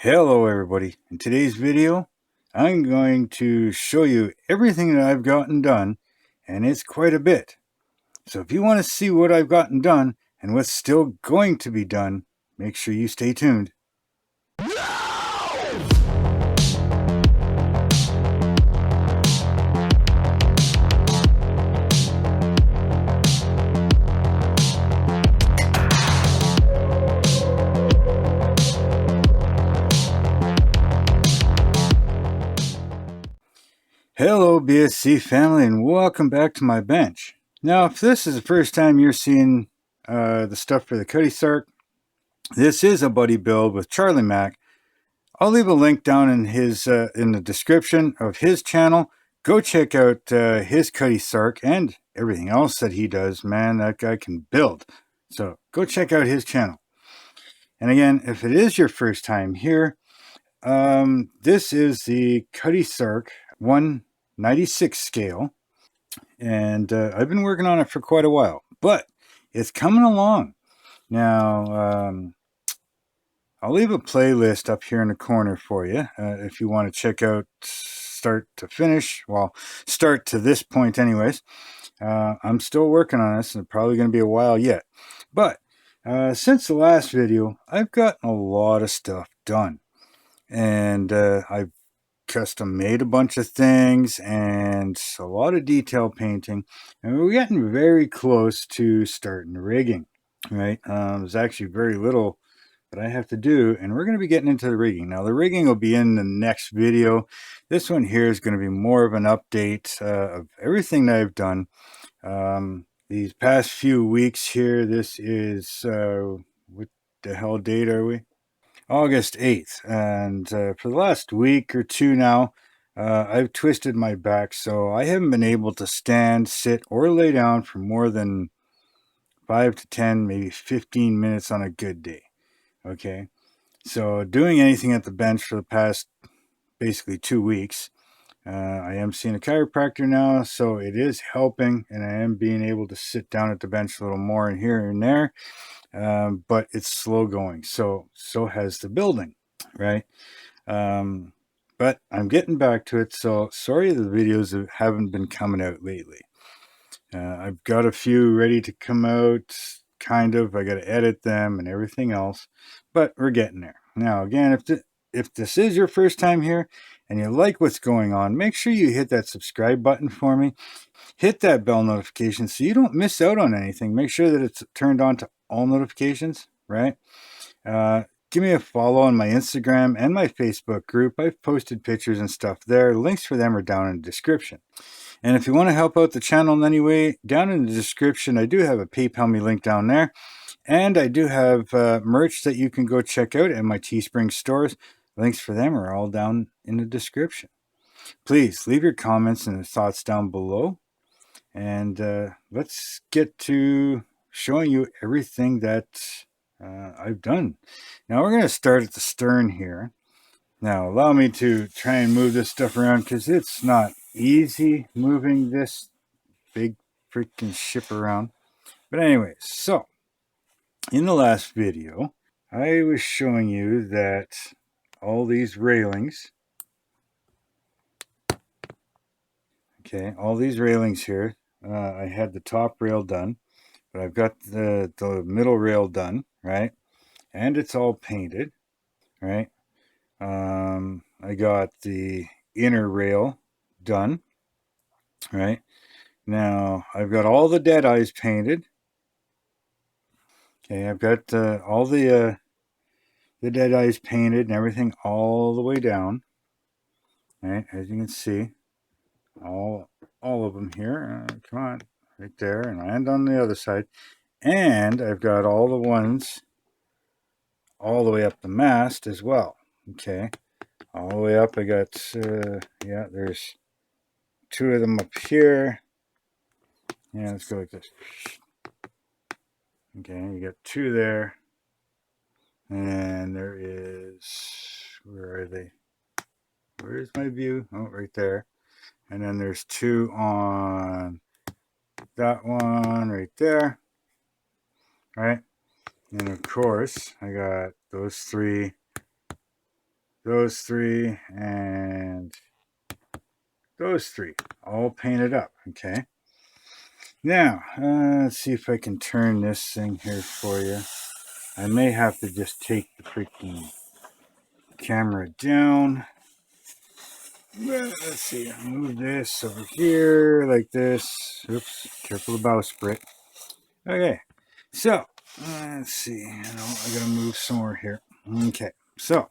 Hello everybody. In today's video, I'm going to show you everything that I've gotten done, and it's quite a bit. So if you want to see what I've gotten done and what's still going to be done, make sure you stay tuned. Hello BSC family, and welcome back to my bench. Now if this is the first time you're seeing the stuff for the Cutty Sark, this is a buddy build with Charlie Mac. I'll leave a link down in the description of his channel. Go check out his Cutty Sark and everything else that he does. Man, that guy can build. So go check out his channel. And again, if it is your first time here, this is the Cutty Sark 1/96 scale. And I've been working on it for quite a while, but it's coming along. Now, I'll leave a playlist up here in the corner for you if you want to check out start to finish. Well, start to this point anyways. I'm still working on this, and it's probably going to be a while yet. But since the last video, I've gotten a lot of stuff done. And I've custom made a bunch of things and a lot of detail painting. And we're getting very close to starting the rigging, right? There's actually very little that I have to do, and we're going to be getting into the rigging. Now the rigging will be in the next video. This one here is going to be more of an update of everything that I've done these past few weeks here. This is what the hell date are we? August 8th, and for the last week or two now, I've twisted my back, so I haven't been able to stand, sit, or lay down for more than 5 to 10, maybe 15 minutes on a good day. Okay, so doing anything at the bench for the past basically 2 weeks. I am seeing a chiropractor now, so it is helping, and I am being able to sit down at the bench a little more and here and there. But it's slow going, so has the building, right? But I'm getting back to it, so sorry the videos haven't been coming out lately. I've got a few ready to come out, kind of. I got to edit them and everything else, but we're getting there. Now again, if this is your first time here and you like what's going on, make sure you hit that subscribe button for me. Hit that bell notification so you don't miss out on anything. Make sure that it's turned on to all notifications, right? Give me a follow on my Instagram and my Facebook group. I've posted pictures and stuff there. Links for them are down in the description. And if you want to help out the channel in any way, down in the description, I do have a PayPal link down there. And I do have merch that you can go check out at my Teespring stores. Links for them are all down in the description. Please leave your comments and thoughts down below. And let's get to showing you everything that I've done. Now we're going to start at the stern here. Now allow me to try and move this stuff around because it's not easy moving this big freaking ship around. But anyways, so in the last video, I was showing you that all these railings, okay, all these railings here, I had the top rail done, but I've got the middle rail done, right? And it's all painted, right? I got the inner rail done, right? Now I've got all the dead eyes painted. Okay, I've got all the dead eyes painted and everything all the way down, right? As you can see, all of them here. Come on, right there, and on the other side. And I've got all the ones all the way up the mast as well. Okay, all the way up. I got yeah, there's 2 of them up here. Yeah, let's go like this. Okay, you got 2 there, and there is, where are they? Where's my view? Oh, right there. And then there's 2 on that one right there, right? And of course I got those 3 those three, and those three, all painted up. Okay. Now, let's see if I can turn this thing here for you. I may have to just take the freaking camera down. Well, let's see. I'll move this over here like this. Oops, careful the bowsprit. Okay, so let's see. I gotta move some more here. Okay, so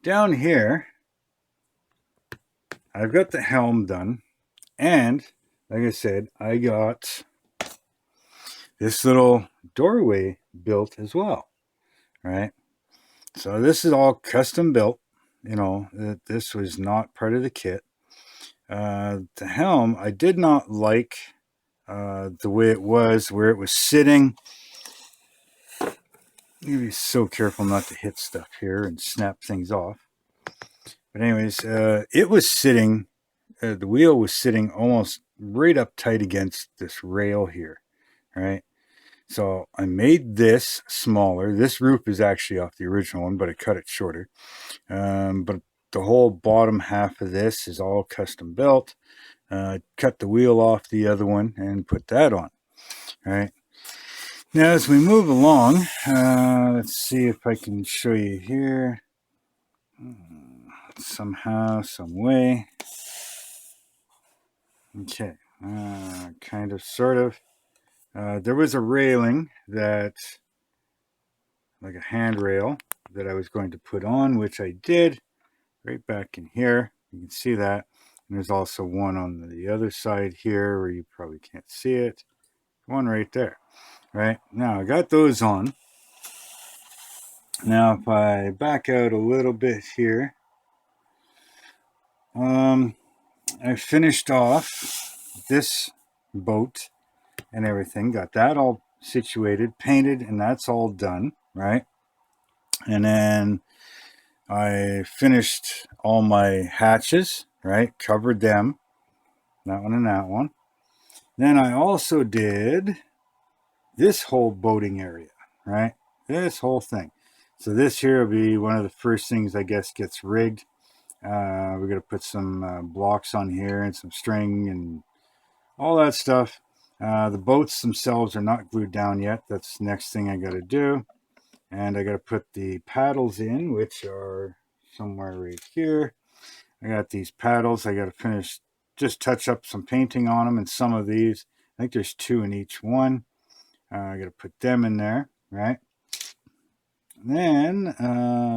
down here, I've got the helm done, and like I said, I got this little doorway built as well. Right. So this is all custom built. This was not part of the kit. The helm, I did not like the way it was, where it was sitting. You be so careful not to hit stuff here and snap things off. But anyways, it was sitting, the wheel was sitting almost right up tight against this rail here, right? So I made this smaller. This roof is actually off the original one, but I cut it shorter. But the whole bottom half of this is all custom built. Cut the wheel off the other one and put that on. All right. Now, as we move along, let's see if I can show you here somehow, some way. Okay, kind of, sort of. There was a railing that, like a handrail, that I was going to put on, which I did right back in here. You can see that. And there's also one on the other side here where you probably can't see it. One right there. Right, now I got those on. Now if I back out a little bit here, I finished off this boat and everything, got that all situated, painted, and that's all done, right? And then I finished all my hatches, right? Covered them, that one and that one. Then I also did this whole boating area, right? This whole thing. So this here will be one of the first things, I guess, gets rigged. We're going to put some blocks on here and some string and all that stuff. The boats themselves are not glued down yet. That's the next thing I got to do. And I got to put the paddles in, which are somewhere right here. I got these paddles. I got to finish, just touch up some painting on them and some of these. I think there's 2 in each one. I got to put them in there, right? Then,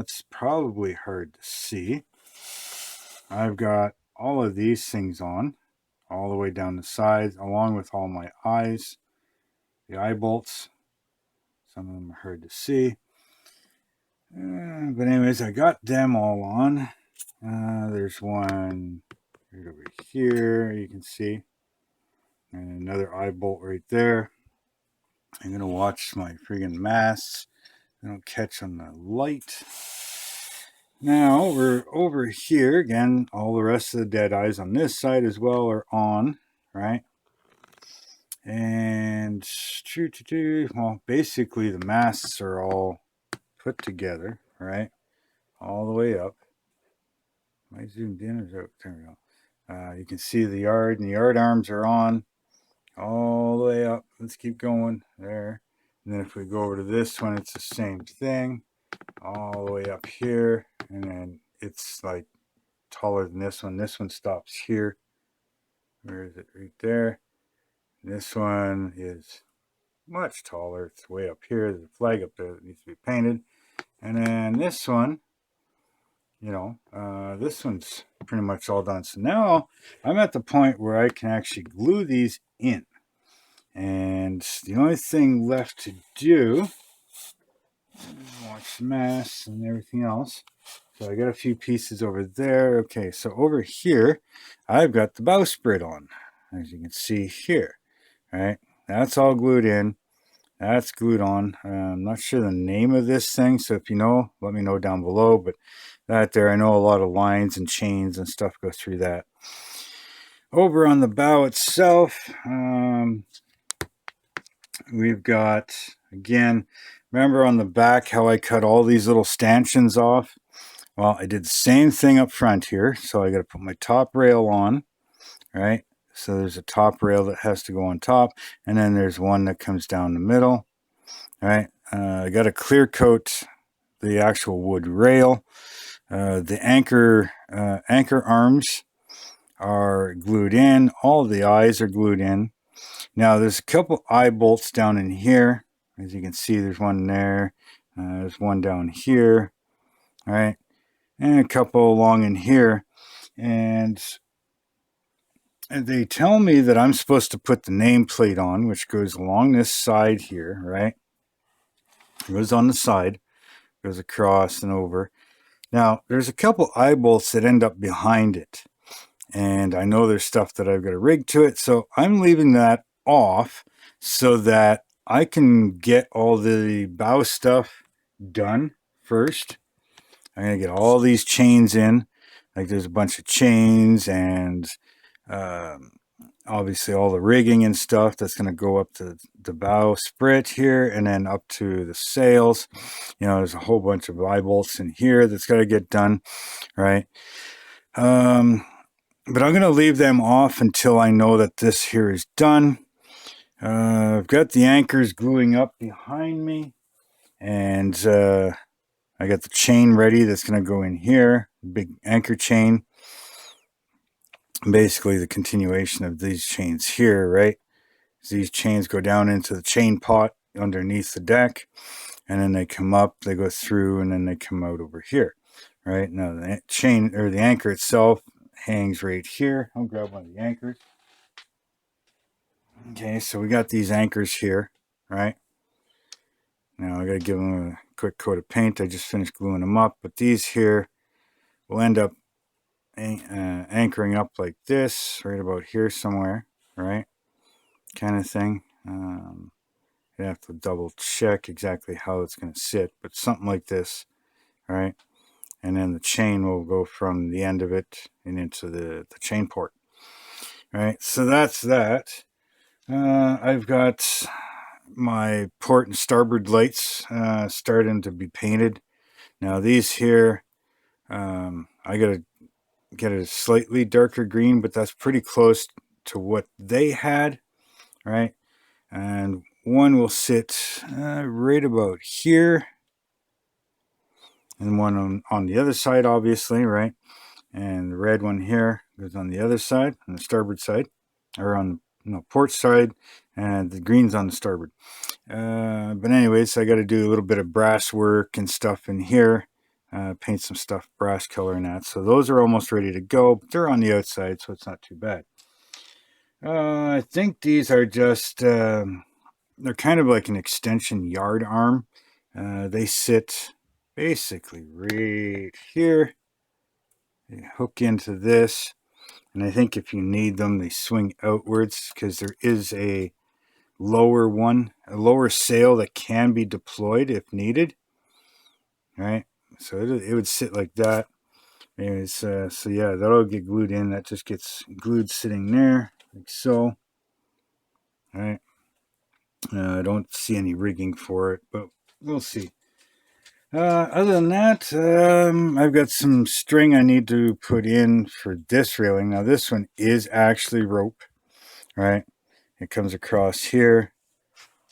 it's probably hard to see. I've got all of these things on, all the way down the sides, along with all my eyes, the eye bolts. Some of them are hard to see. But anyways, I got them all on. There's one right over here, you can see. And another eye bolt right there. I'm going to watch my friggin' masts. They don't catch on the light. Now we're over here again. All the rest of the dead eyes on this side as well are on, right? And well, basically the masts are all put together, right? All the way up. Am I zoomed in or out? There we go. You can see the yard, and the yard arms are on all the way up. Let's keep going there. And then if we go over to this one, it's the same thing, all the way up here, and then it's like taller than this one. This one stops here. Where is it? Right there. This one is much taller. It's way up here. There's a flag up there that needs to be painted. And then this one, this one's pretty much all done. So now I'm at the point where I can actually glue these in. And the only thing left to do, watch the masts and everything else. So I got a few pieces over there. Okay, so over here, I've got the bowsprit on, as you can see here. All right, that's all glued in. That's glued on. I'm not sure the name of this thing, so if you know, let me know down below. But that there, I know a lot of lines and chains and stuff go through that. Over on the bow itself, we've got, again, remember on the back how I cut all these little stanchions off? Well, I did the same thing up front here. So I got to put my top rail on, right? So there's a top rail that has to go on top, and then there's one that comes down the middle, right? I got to clear coat the actual wood rail. The anchor arms are glued in. All the eyes are glued in. Now there's a couple eye bolts down in here. As you can see, there's one there. There's one down here, right? And a couple along in here. And they tell me that I'm supposed to put the nameplate on, which goes along this side here, right? It goes on the side, goes across and over. Now, there's a couple eye bolts that end up behind it. And I know there's stuff that I've got to rig to it, so I'm leaving that off so that I can get all the bow stuff done first. I'm going to get all these chains in. Like there's a bunch of chains and obviously all the rigging and stuff that's going to go up to the bow sprit here and then up to the sails. You know, there's a whole bunch of eye bolts in here that's got to get done, right? But I'm going to leave them off until I know that this here is done. I've got the anchors gluing up behind me, and I got the chain ready that's going to go in here, big anchor chain. Basically the continuation of these chains here, right? These chains go down into the chain pot underneath the deck, and then they come up, they go through, and then they come out over here, right? Now the chain or the anchor itself hangs right here. I'll grab one of the anchors. Okay, so we got these anchors here, right? Now I gotta give them a quick coat of paint. I just finished gluing them up, but these here will end up anchoring up like this, right about here somewhere, right? Kind of thing. You have to double check exactly how it's going to sit, but something like this, right? And then the chain will go from the end of it and into the chain port, right? So that's that. I've got my port and starboard lights starting to be painted. Now these here, I gotta get a slightly darker green, but that's pretty close to what they had, right? And one will sit right about here, and one on the other side, obviously, right? And the red one here goes on the other side, on the starboard side, or on the port side, and the green's on the starboard. But anyways, I got to do a little bit of brass work and stuff in here. Paint some stuff brass color and that. So those are almost ready to go, but they're on the outside, so it's not too bad. I think these are just, they're kind of like an extension yard arm. They sit basically right here. They hook into this, and I think if you need them, they swing outwards because there is a lower sail that can be deployed if needed. Right? So it would sit like that. Anyways, so yeah, that'll get glued in. That just gets glued sitting there, like so. All right. I don't see any rigging for it, but we'll see. Other than that, I've got some string I need to put in for this railing. Now this one is actually rope, right? It comes across here,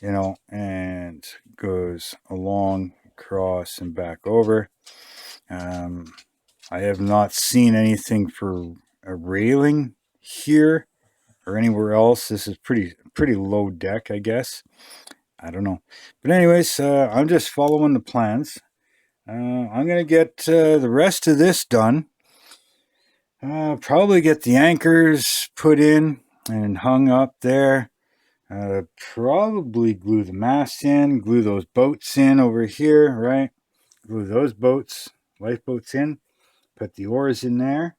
you know, and goes along, across, and back over. I have not seen anything for a railing here or anywhere else. This is pretty low deck, I guess. I don't know. But anyways, I'm just following the plans. I'm going to get the rest of this done. Probably get the anchors put in and hung up there. Probably glue the masts in, glue those boats in over here, right? Glue those boats, lifeboats in. Put the oars in there.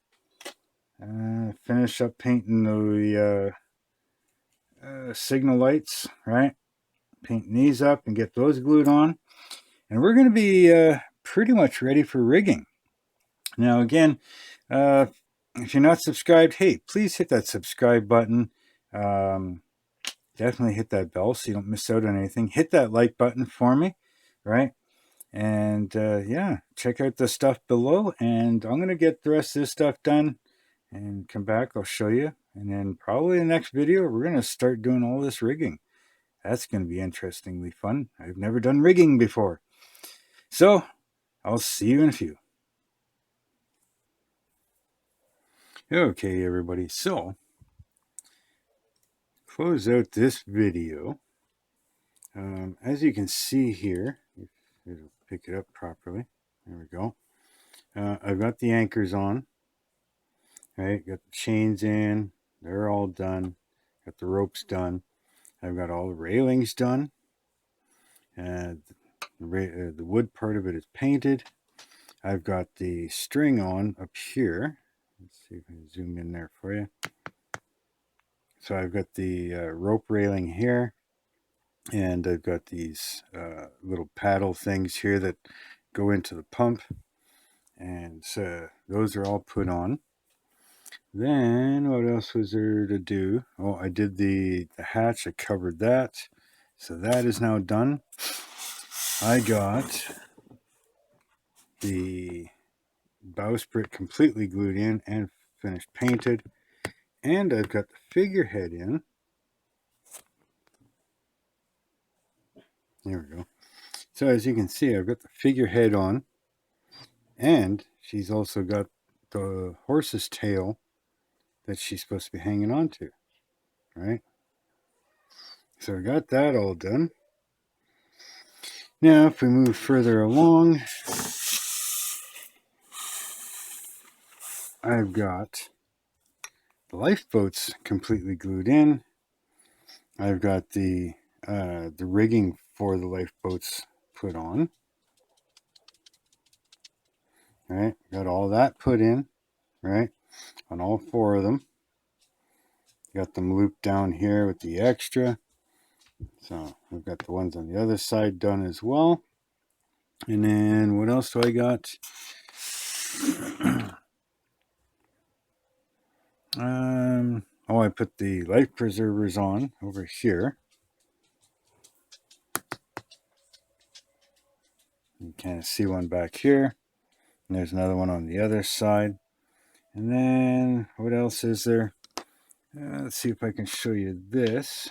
Finish up painting the signal lights, right? Painting these up and get those glued on. And we're going to be pretty much ready for rigging. Now again, if you're not subscribed, hey, please hit that subscribe button. Definitely hit that bell so you don't miss out on anything. Hit that like button for me, right? And yeah, check out the stuff below, and I'm going to get the rest of this stuff done and come back. I'll show you. And then probably the next video, we're going to start doing all this rigging. That's going to be interestingly fun. I've never done rigging before. So I'll see you in a few. Okay, everybody. So close out this video. As you can see here, if it'll pick it up properly. There we go. I've got the anchors on. Right, got the chains in. They're all done. Got the ropes done. I've got all the railings done. The wood part of it is painted. I've got the string on up here. Let's see if I can zoom in there for you. So I've got the rope railing here. And I've got these little paddle things here that go into the pump. And so those are all put on. Then what else was there to do? Oh, I did the hatch. I covered that. So that is now done. I got the bowsprit completely glued in and finished painted. And I've got the figurehead in. There we go. So as you can see, I've got the figurehead on. And she's also got the horse's tail that she's supposed to be hanging on to. Right? So I got that all done. Now, if we move further along, I've got the lifeboats completely glued in. I've got the rigging for the lifeboats put on. Right, got all that put in, right, on all 4 of them. Got them looped down here with the extra. So I've got the ones on the other side done as well. And then what else do I got? Oh, I put the life preservers on over here. You kind of see one back here. And there's another one on the other side. And then what else is there? Let's see if I can show you this.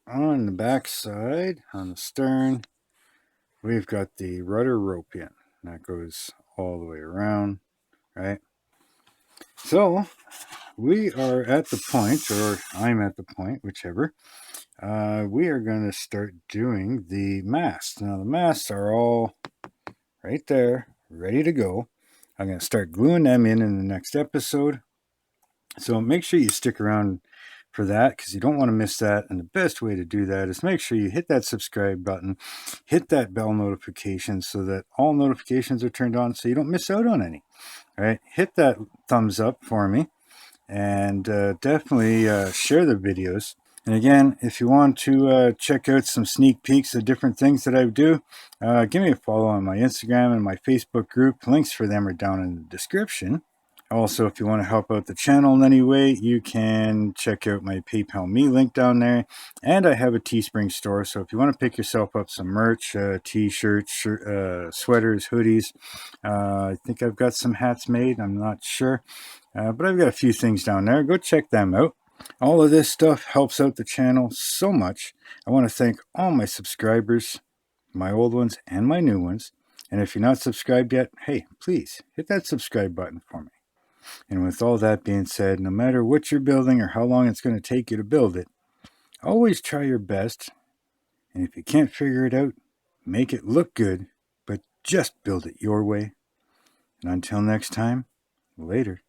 On the back side, on the stern, we've got the rudder rope in. That goes all the way around, right? So we are at the point, or I'm at the point, whichever. We are going to start doing the masts. Now the masts are all right there, ready to go. I'm going to start gluing them in the next episode. So make sure you stick around for that, because you don't want to miss that. And the best way to do that is make sure you hit that subscribe button, hit that bell notification so that all notifications are turned on so you don't miss out on any. All right, hit that thumbs up for me, and definitely share the videos. And again, if you want to check out some sneak peeks of different things that I do, give me a follow on my Instagram and my Facebook group. Links for them are down in the description. Also, if you want to help out the channel in any way, you can check out my PayPal Me link down there. And I have a Teespring store, so if you want to pick yourself up some merch, t-shirts, sweaters, hoodies, I think I've got some hats made, I'm not sure. But I've got a few things down there. Go check them out. All of this stuff helps out the channel so much. I want to thank all my subscribers, my old ones and my new ones. And if you're not subscribed yet, hey, please hit that subscribe button for me. And with all that being said, no matter what you're building or how long it's going to take you to build it, always try your best. And if you can't figure it out, make it look good, but just build it your way. And until next time, later.